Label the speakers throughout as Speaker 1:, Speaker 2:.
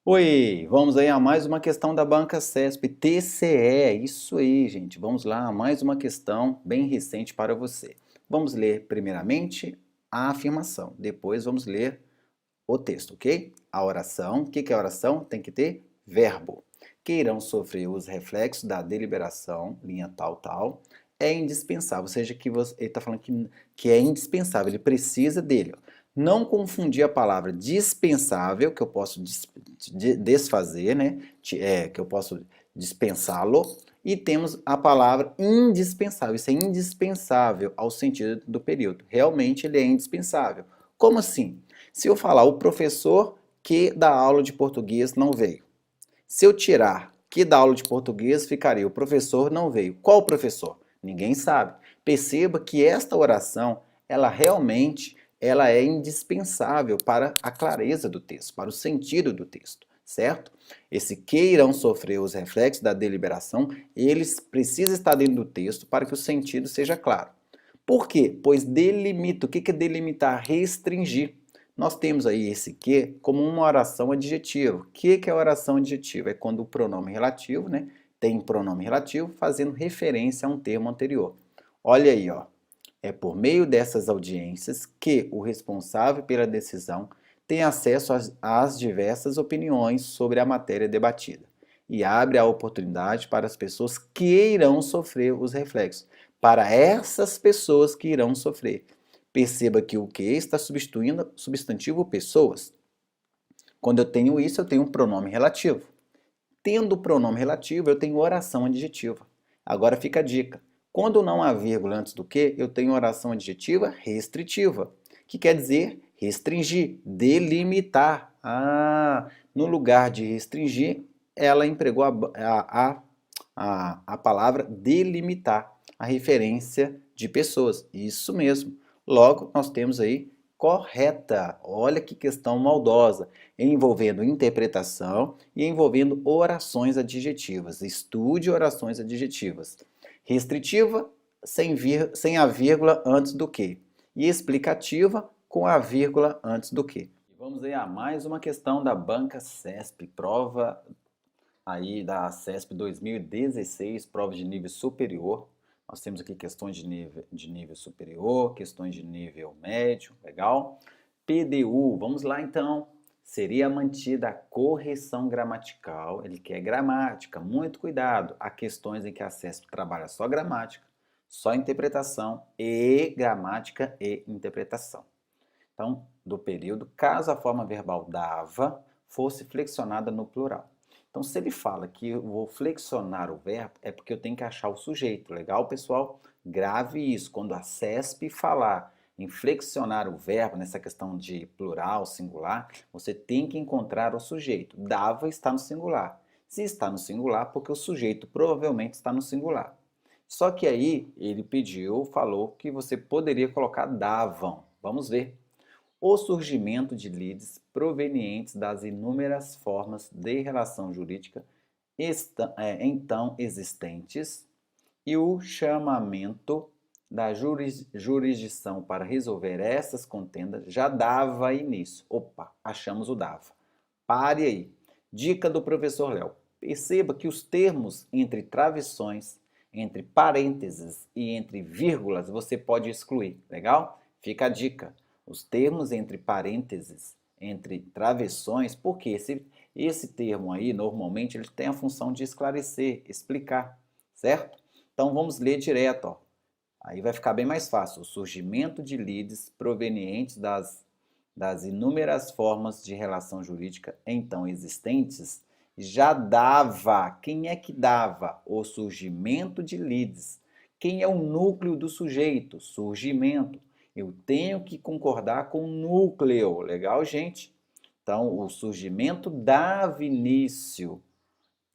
Speaker 1: Oi, vamos aí a mais uma questão da banca CESP, TCE, isso aí, gente. Vamos lá, mais uma questão bem recente para você. Vamos ler primeiramente a afirmação, depois vamos ler o texto, ok? A oração, o que que é oração? Tem que ter verbo. Que irão sofrer os reflexos da deliberação, linha tal, tal, é indispensável, ou seja, ele está falando que é indispensável, ele precisa dele. Não confundir a palavra dispensável, que eu posso desfazer, né? Que eu posso dispensá-lo, e temos a palavra indispensável. Isso é indispensável ao sentido do período. Realmente ele é indispensável. Como assim? Se eu falar o professor que dá aula de português não veio. Se eu tirar que dá aula de português, ficaria o professor não veio. Qual professor? Ninguém sabe. Perceba que esta oração, ela é indispensável para a clareza do texto, para o sentido do texto, certo? Esse que irão sofrer os reflexos da deliberação, eles precisam estar dentro do texto para que o sentido seja claro. Por quê? Pois delimita. O que é delimitar? Restringir. Nós temos aí esse que como uma oração adjetiva. O que é oração adjetiva? É quando o pronome relativo, né, tem pronome relativo fazendo referência a um termo anterior. Olha aí, ó. É por meio dessas audiências que o responsável pela decisão tem acesso às diversas opiniões sobre a matéria debatida e abre a oportunidade para as pessoas que irão sofrer os reflexos. Para essas pessoas que irão sofrer. Perceba que o que está substituindo substantivo pessoas. Quando eu tenho isso, eu tenho um pronome relativo. Tendo o pronome relativo, eu tenho oração adjetiva. Agora fica a dica. Quando não há vírgula antes do que, eu tenho oração adjetiva restritiva, que quer dizer restringir, delimitar. No lugar de restringir, ela empregou a palavra delimitar, a referência de pessoas. Isso mesmo. Logo, nós temos aí correta. Olha que questão maldosa, envolvendo interpretação e envolvendo orações adjetivas. Estude orações adjetivas. Restritiva, sem a vírgula antes do que. E explicativa, com a vírgula antes do que. Vamos aí a mais uma questão da banca CESP, prova aí da CESP 2016, prova de nível superior. Nós temos aqui questões de nível superior, questões de nível médio, legal? PDU, vamos lá então. Seria mantida a correção gramatical, ele quer gramática, muito cuidado. Há questões em que a CESP trabalha só gramática, só interpretação e gramática e interpretação. Então, do período, caso a forma verbal dava fosse flexionada no plural. Então, se ele fala que eu vou flexionar o verbo, é porque eu tenho que achar o sujeito. Legal, pessoal? Grave isso. Quando a CESP falar em flexionar o verbo, nessa questão de plural, singular, você tem que encontrar o sujeito. Dava está no singular. Se está no singular, porque o sujeito provavelmente está no singular. Só que aí ele pediu, falou que você poderia colocar davam. Vamos ver o surgimento de lides provenientes das inúmeras formas de relação jurídica então existentes e o chamamento da jurisdição para resolver essas contendas já dava início. Opa, achamos o dava. Pare aí. Dica do professor Léo. Perceba que os termos entre travessões, entre parênteses e entre vírgulas você pode excluir. Legal? Fica a dica. Os termos entre parênteses, entre travessões, porque esse termo aí, normalmente, ele tem a função de esclarecer, explicar, certo? Então, vamos ler direto, ó. Aí vai ficar bem mais fácil. O surgimento de lides provenientes das inúmeras formas de relação jurídica então existentes já dava. Quem é que dava? O surgimento de lides. Quem é o núcleo do sujeito? Surgimento. Eu tenho que concordar com o núcleo. Legal, gente? Então, o surgimento dava início.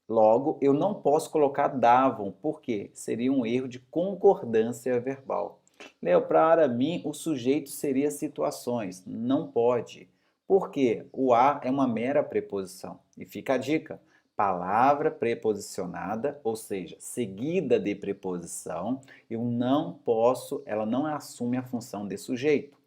Speaker 1: Logo, eu não posso colocar davam, porque seria um erro de concordância verbal. Léo, para mim, o sujeito seria situações. Não pode. Porque o a é uma mera preposição. E fica a dica: palavra preposicionada, ou seja, seguida de preposição, eu não posso, ela não assume a função de sujeito.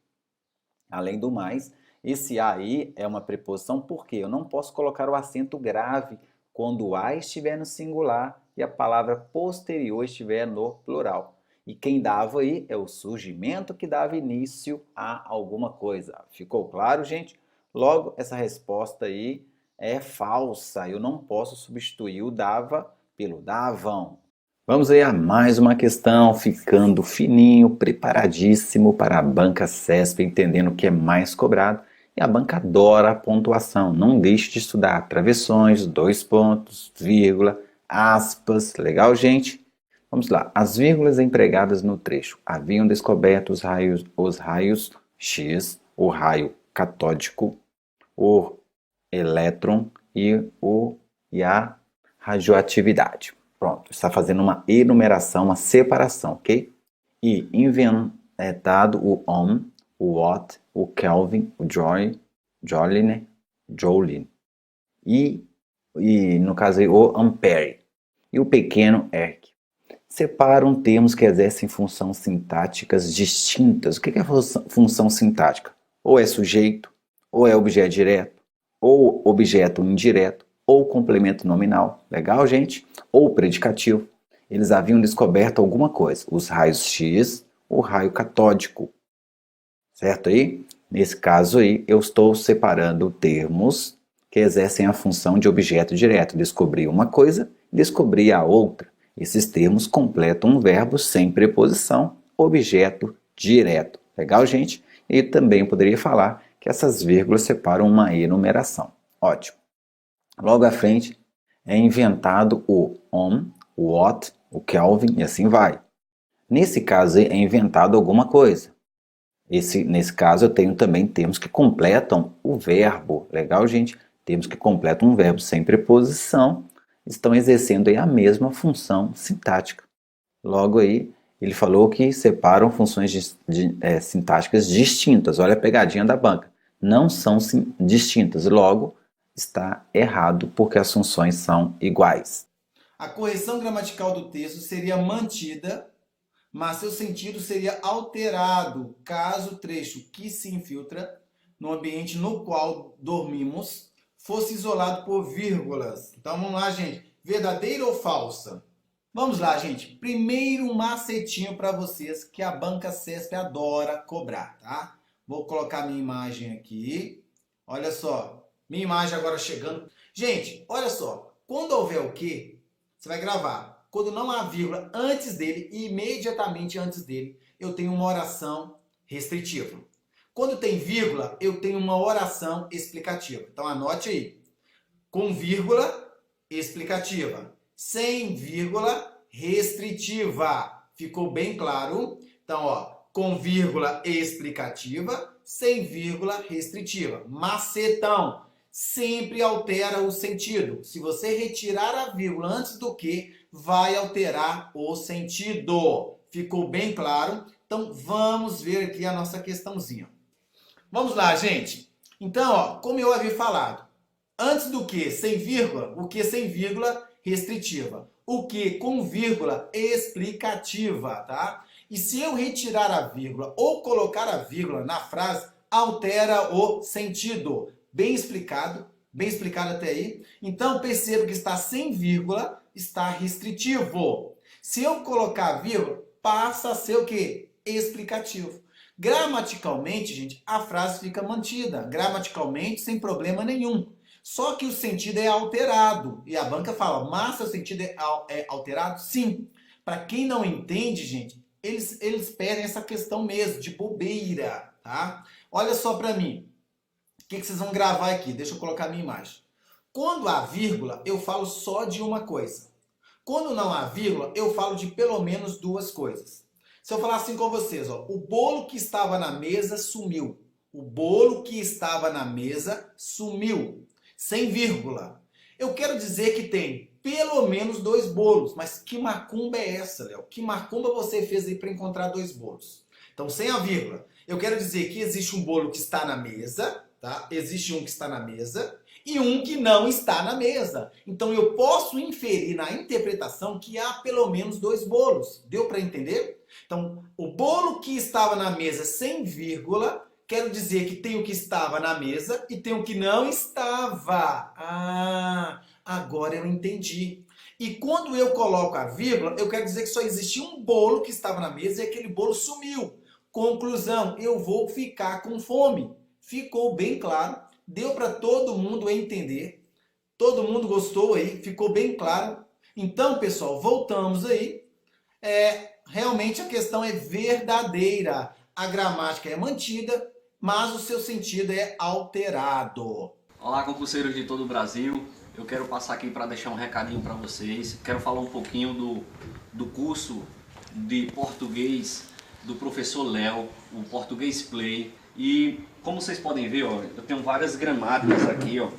Speaker 1: Além do mais, Esse A aí é uma preposição porque eu não posso colocar o acento grave quando o A estiver no singular e a palavra posterior estiver no plural. E quem dava aí é o surgimento que dava início a alguma coisa. Ficou claro, gente? Logo, essa resposta aí é falsa. Eu não posso substituir o dava pelo davam. Vamos aí a mais uma questão, ficando fininho, preparadíssimo para a banca CESP, entendendo o que é mais cobrado. E a banca adora a pontuação. Não deixe de estudar travessões, dois pontos, vírgula, aspas. Legal, gente? Vamos lá. As vírgulas empregadas no trecho. Haviam descoberto os raios X, o raio catódico, o elétron e a radioatividade. Pronto, está fazendo uma enumeração, uma separação, ok? E inventado o ohm, o watt, o Kelvin, o Joule. E no caso aí, o ampere. E o pequeno erg. Separam termos que exercem funções sintáticas distintas. O que é função sintática? Ou é sujeito, ou é objeto direto, ou objeto indireto, ou complemento nominal. Legal, gente? Ou predicativo. Eles haviam descoberto alguma coisa. Os raios X, o raio catódico. Certo aí? Nesse caso aí, eu estou separando termos que exercem a função de objeto direto. Descobri uma coisa, descobri a outra. Esses termos completam um verbo sem preposição, objeto direto. Legal, gente? E também poderia falar que essas vírgulas separam uma enumeração. Ótimo. Logo à frente é inventado o ohm, o watt, o Kelvin e assim vai. Nesse caso é inventado alguma coisa. Nesse caso eu tenho também termos que completam o verbo. Legal, gente? Termos que completam um verbo sem preposição estão exercendo aí a mesma função sintática. Logo aí, ele falou que separam funções sintáticas distintas. Olha a pegadinha da banca. Não são distintas. Logo, está errado porque as funções são iguais.
Speaker 2: A correção gramatical do texto seria mantida, mas seu sentido seria alterado caso o trecho que se infiltra no ambiente no qual dormimos fosse isolado por vírgulas. Então vamos lá, gente. Verdadeira ou falsa? Vamos lá, gente. Primeiro macetinho para vocês que a banca CESP adora cobrar, tá? Vou colocar minha imagem aqui. Olha só. Minha imagem agora chegando. Gente, olha só. Quando houver o quê? Você vai gravar. Quando não há vírgula antes dele e imediatamente antes dele, eu tenho uma oração restritiva. Quando tem vírgula, eu tenho uma oração explicativa. Então anote aí. Com vírgula, explicativa. Sem vírgula, restritiva. Ficou bem claro? Então, ó, com vírgula explicativa, sem vírgula restritiva. Macetão. Sempre altera o sentido. Se você retirar a vírgula antes do que, vai alterar o sentido. Ficou bem claro? Então, vamos ver aqui a nossa questãozinha. Vamos lá, gente. Então, ó, como eu havia falado, antes do que sem vírgula, o que sem vírgula restritiva. O que com vírgula explicativa, tá? E se eu retirar a vírgula ou colocar a vírgula na frase, altera o sentido. Bem explicado até aí. Então, perceba que está sem vírgula, está restritivo. Se eu colocar vírgula, passa a ser o quê? Explicativo. Gramaticalmente, gente, a frase fica mantida. Gramaticalmente, sem problema nenhum. Só que o sentido é alterado. E a banca fala, mas o sentido é alterado? Sim. Para quem não entende, gente, eles pedem essa questão mesmo, de bobeira, tá? Olha só para mim. O que vocês vão gravar aqui? Deixa eu colocar a minha imagem. Quando há vírgula, eu falo só de uma coisa. Quando não há vírgula, eu falo de pelo menos duas coisas. Se eu falar assim com vocês, ó, o bolo que estava na mesa sumiu. O bolo que estava na mesa sumiu. Sem vírgula. Eu quero dizer que tem pelo menos dois bolos. Mas que macumba é essa, Léo? Que macumba você fez aí para encontrar dois bolos? Então, sem a vírgula. Eu quero dizer que existe um bolo que está na mesa, tá? Existe um que está na mesa e um que não está na mesa. Então, eu posso inferir na interpretação que há pelo menos dois bolos. Deu para entender? Então, o bolo que estava na mesa sem vírgula Quero dizer que tem o que estava na mesa e tem o que não estava. Agora eu entendi. E quando eu coloco a vírgula, eu quero dizer que só existia um bolo que estava na mesa e aquele bolo sumiu. Conclusão, eu vou ficar com fome. Ficou bem claro, deu para todo mundo entender. Todo mundo gostou aí, ficou bem claro. Então, pessoal, voltamos aí. Realmente a questão é verdadeira. A gramática é mantida, mas o seu sentido é alterado.
Speaker 3: Olá, concurseiros de todo o Brasil. Eu quero passar aqui para deixar um recadinho para vocês. Quero falar um pouquinho do curso de português do professor Léo, o Português Play. E como vocês podem ver, ó, eu tenho várias gramáticas aqui, ó,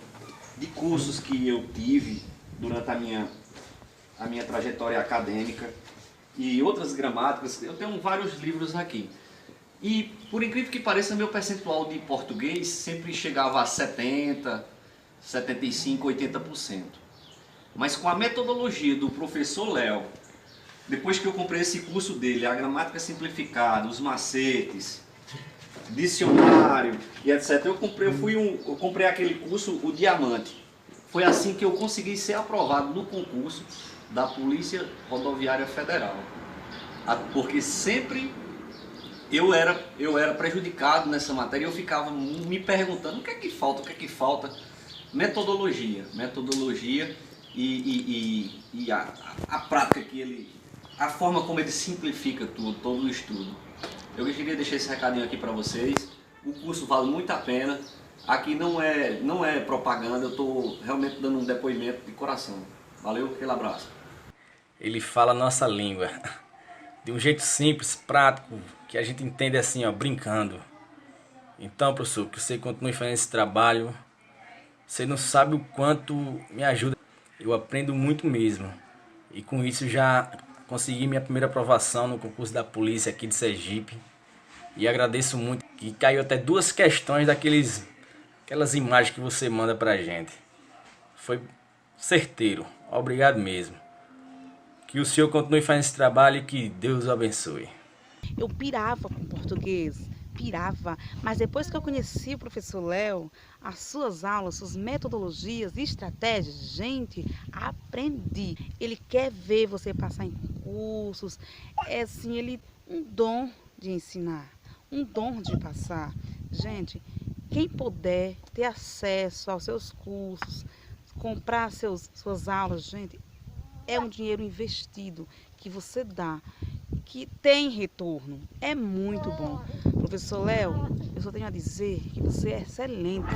Speaker 3: de cursos que eu tive durante a minha trajetória acadêmica e outras gramáticas. Eu tenho vários livros aqui. E por incrível que pareça, meu percentual de português sempre chegava a 70%, 75%, 80%. Mas com a metodologia do professor Léo, depois que eu comprei esse curso dele, a gramática simplificada, os macetes, dicionário e etc. Eu comprei aquele curso, o Diamante. Foi assim que eu consegui ser aprovado no concurso da Polícia Rodoviária Federal. Porque sempre eu era prejudicado nessa matéria e eu ficava me perguntando o que é que falta. Metodologia e a prática a forma como ele simplifica todo o estudo. Eu queria deixar esse recadinho aqui para vocês. O curso vale muito a pena. Aqui não é propaganda, eu estou realmente dando um depoimento de coração. Valeu, aquele abraço.
Speaker 4: Ele fala a nossa língua de um jeito simples, prático, que a gente entende assim, ó, brincando. Então, professor, que você continue fazendo esse trabalho. Você não sabe o quanto me ajuda. Eu aprendo muito mesmo. E com isso já consegui minha primeira aprovação no concurso da polícia aqui de Sergipe. E agradeço muito. E caiu até 2 questões aquelas imagens que você manda pra gente. Foi certeiro. Obrigado mesmo. Que o senhor continue fazendo esse trabalho e que Deus o abençoe.
Speaker 5: Eu pirava com português, mas depois que eu conheci o professor Léo, as suas aulas, suas metodologias e estratégias, gente, aprendi. Ele quer ver você passar em concursos, é assim, ele um dom de ensinar, um dom de passar. Gente, quem puder ter acesso aos seus cursos, comprar suas aulas, gente, é um dinheiro investido que você dá, que tem retorno. É muito bom. Professor Léo, eu só tenho a dizer que você é excelente.